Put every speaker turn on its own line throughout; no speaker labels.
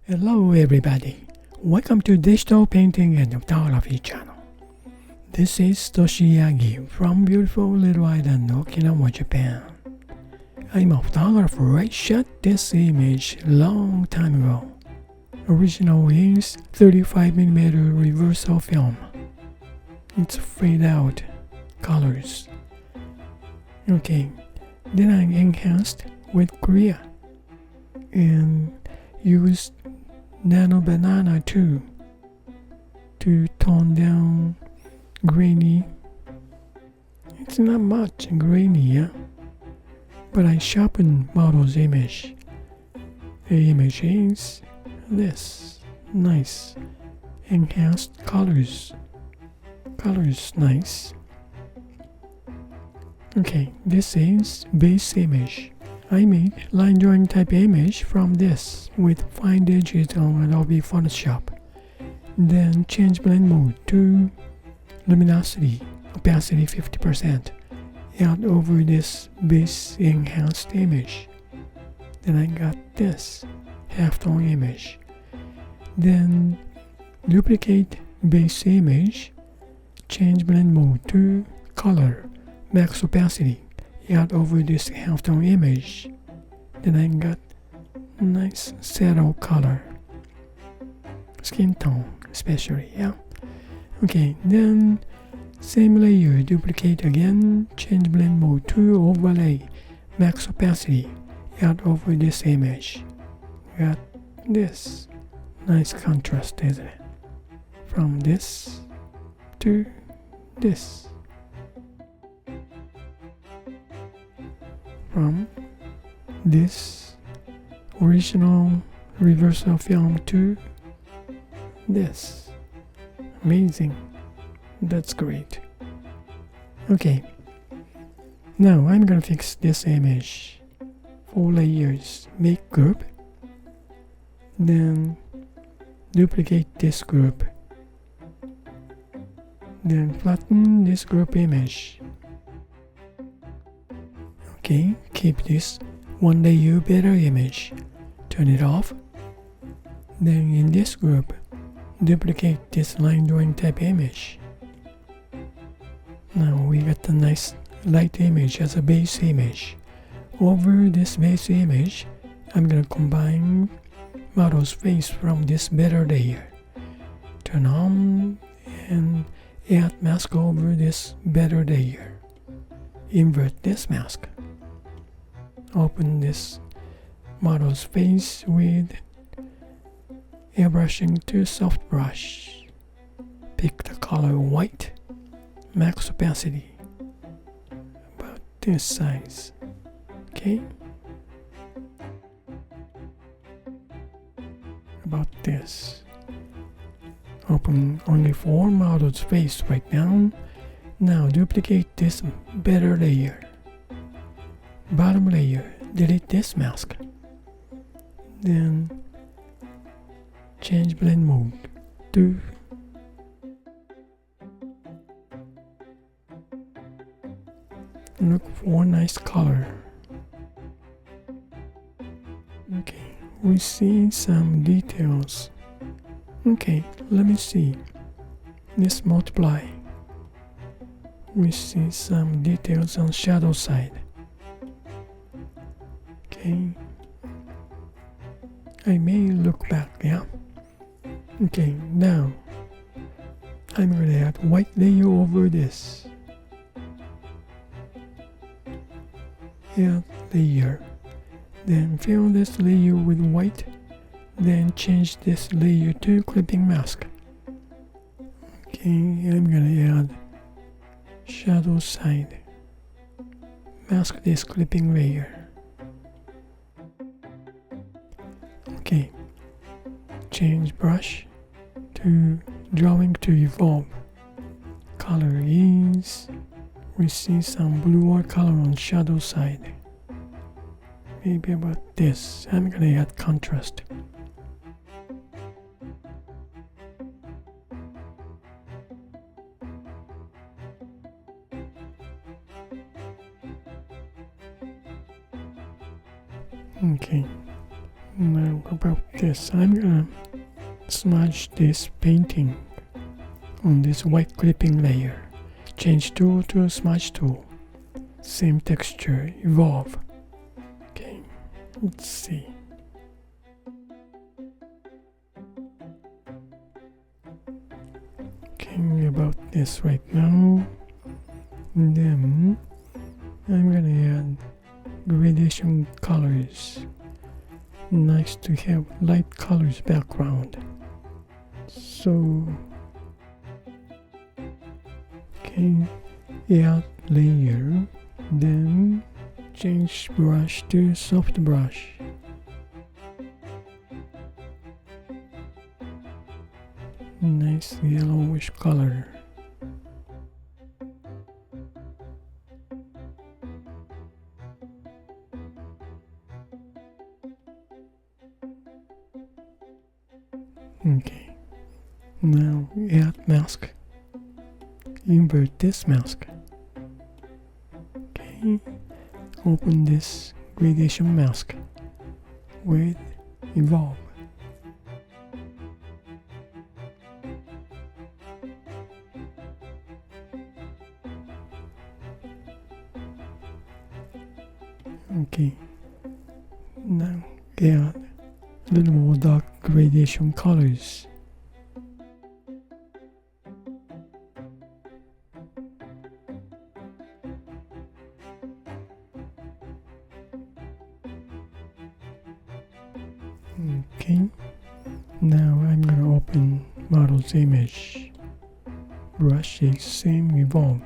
Hello everybody, welcome to Digital Painting and Photography channel. This is Toshiaki from beautiful little island Okinawa, Japan. I'm a photographer. I shot this image long time ago. Original is 35mm reversal film. It's fade out colors. Okay, then I enhanced with Korea and used Nano Banana too to tone down grainy. It's not much grainy, yeah? But I sharpened model's image. The image is this nice enhanced colors. Colors nice. Okay, this is base image. I made line drawing type image from this with fine edges on Adobe Photoshop. Then change blend mode to luminosity, opacity 50%. Add over this base enhanced image. Then I got this halftone image. Then duplicate base image, change blend mode to color, max opacity. Add over this halftone image. Then I got nice saddle color, skin tone especially, yeah. Okay, then same layer, duplicate again, change blend mode to overlay, max opacity. Add over this image. Got this nice contrast, isn't it? From this to this. From this original reversal film to this. Amazing. That's great. Okay. Now I'm gonna fix this image. 4 layers. Make group. Then duplicate this group. Then flatten this group image. Okay, keep this 1 layer better image. Turn it off. Then in this group, duplicate this line drawing type image. Now we got the nice light image as a base image. Over this base image, I'm gonna combine model's face from this better layer. Turn on and add mask over this better layer. Invert this mask. Open this model's face with airbrushing to soft brush. Pick the color white, max opacity, about this size. Okay? About this. Open only 4 model's face right now. Now duplicate this better layer. Bottom layer, delete this mask. Then change blend mode to look for nice color. Okay, we see some details. Okay, let me see. Let's multiply. We see some details on shadow side. Okay, I may look back, yeah? Okay, now I'm going to add white layer over this. Add layer. Then fill this layer with white. Then change this layer to clipping mask. Okay, I'm going to add shadow side. Mask this clipping layer. Okay, change brush to drawing to evolve. Color is, we see some bluer color on shadow side. Maybe about this. I'm gonna add contrast. Okay, Now about this, I'm gonna smudge this painting on this white clipping layer. Change tool to smudge tool. Same texture, evolve. Okay, let's see. Okay, about this right now. And then I'm gonna add gradation colors. Nice to have light colors background. So, okay, add layer, then change brush to soft brush. Nice yellowish color. Okay, now add mask. Invert this mask. Okay, open this gradation mask with evolve. Okay, now add a little more dark gradation colors. Okay, now I'm gonna open model's image. Brush is same evolve.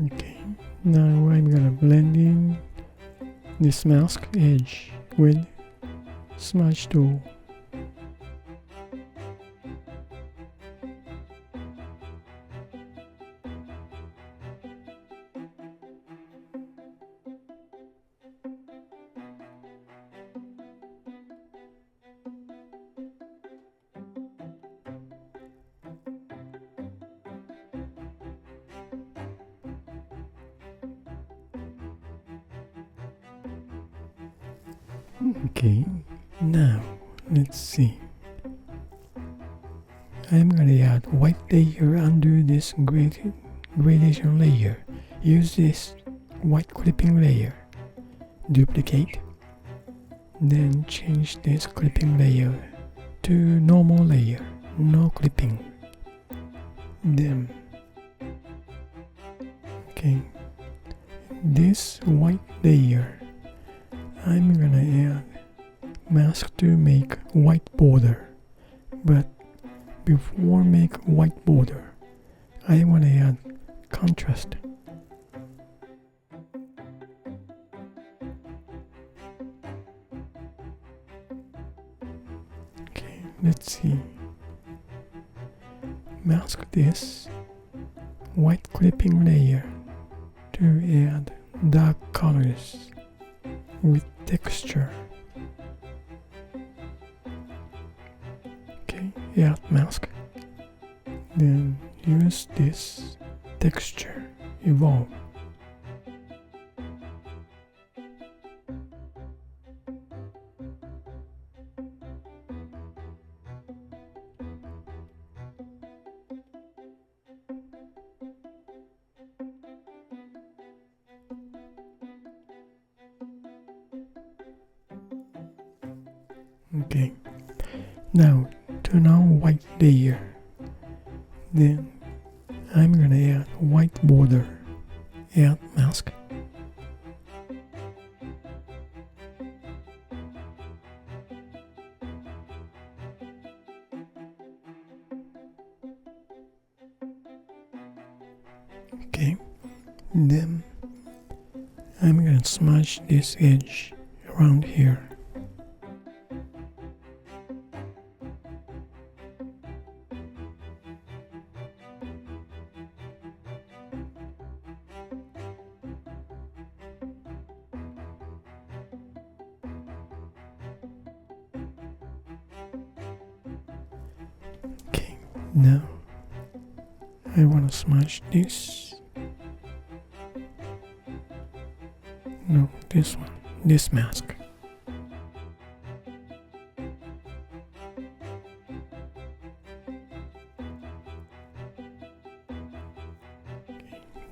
Okay, now I'm gonna blend in this mask edge with smudge tool. Okay, now let's see. I'm gonna add white layer under this gradation layer. Use this white clipping layer. Duplicate. Then change this clipping layer to normal layer, no clipping. Then, okay, this white layer, I'm gonna add mask to make white border, but before make white border, I wanna add contrast. Okay, let's see. Mask this white clipping layer to add dark colors with texture. Okay, add mask. Then use this texture, evolve. Okay, now turn on white layer. Then I'm gonna add white border. Add mask. Okay, then I'm gonna smudge this edge around here. Okay, now I want to smudge this. No, this one. This mask.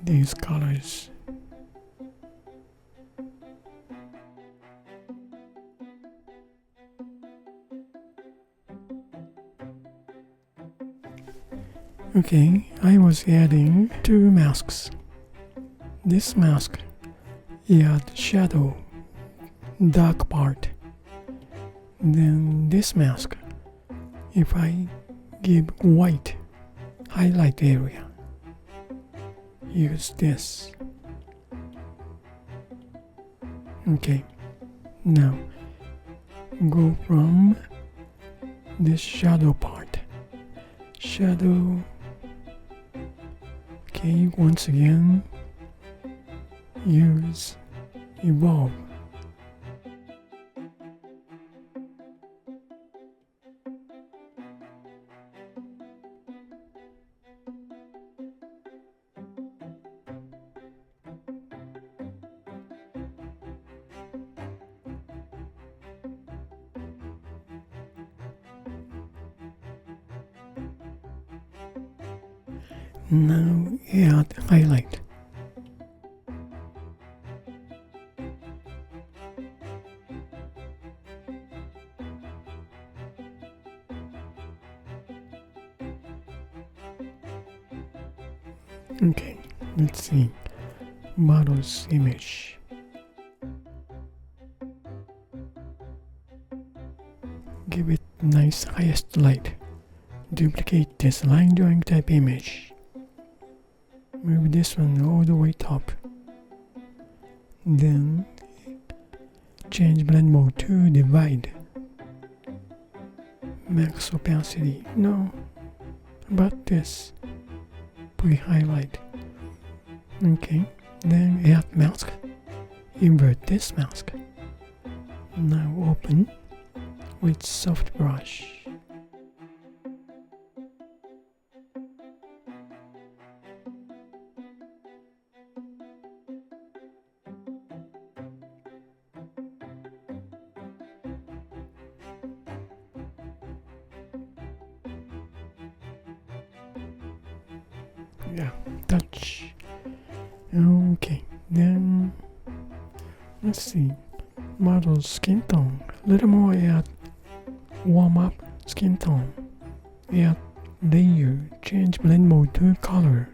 These colors. Okay, I was adding two masks. This mask add shadow, dark part. Then this mask, if I give white highlight area, use this. Okay, now go from this shadow part. Shadow. Okay, once again, use evolve. Now add highlight. Okay, let's see. Model's image. Give it nice highest light. Duplicate this line drawing type image. Move this one all the way top. Then change blend mode to divide. Max opacity. No. About this. Pre-highlight. Okay. Then add mask. Invert this mask. Now open with soft brush. Yeah, touch. Okay, then let's see. Model skin tone. Little more add warm up skin tone. Add layer. Change blend mode to color.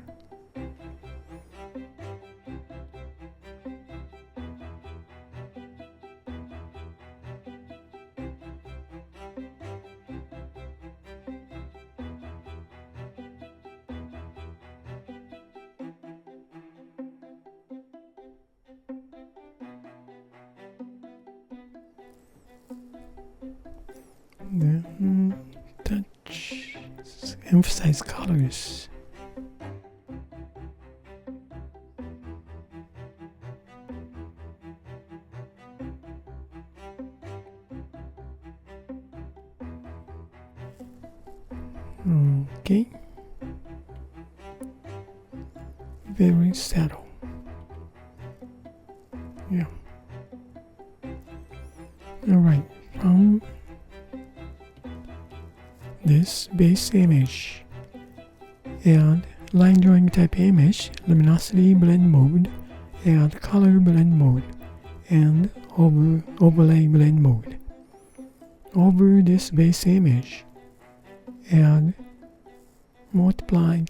Then touch, emphasize colors. Okay. Very subtle. Yeah. Alright, from this base image, add line drawing type image, luminosity blend mode, add color blend mode, and overlay blend mode. Over this base image, add multiplied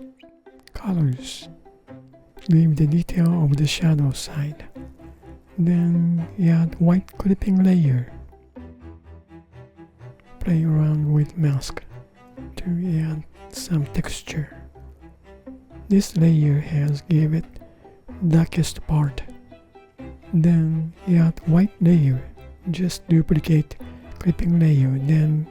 colors. Leave the detail of the shadow side. Then add white clipping layer. Play around with mask to add some texture. This layer has give it darkest part. Then add white layer. Just duplicate clipping layer. Then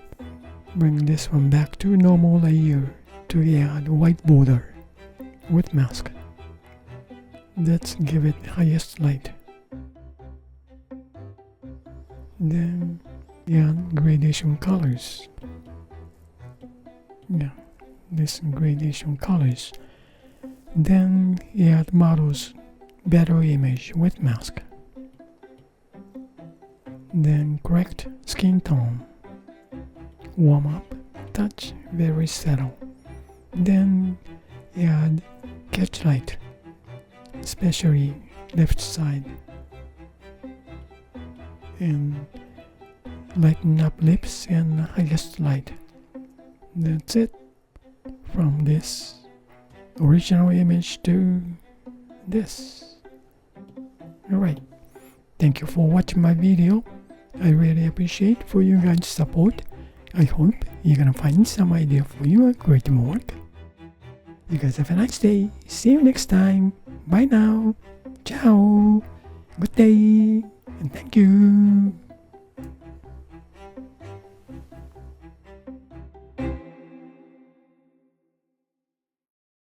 bring this one back to normal layer to add white border with mask. Let's give it highest light. Then add gradation colors. Yeah, this gradation colors. Then add model's better image with mask. Then correct skin tone. Warm up, touch, very settle. Then add catch light, especially left side. And lighten up lips and highest light. That's it. From this original image to this. Alright. Thank you for watching my video. I really appreciate for you guys' support. I hope you're gonna find some idea for your creative work. You guys have a nice day. See you next time. Bye now. Ciao. Good day. And thank you.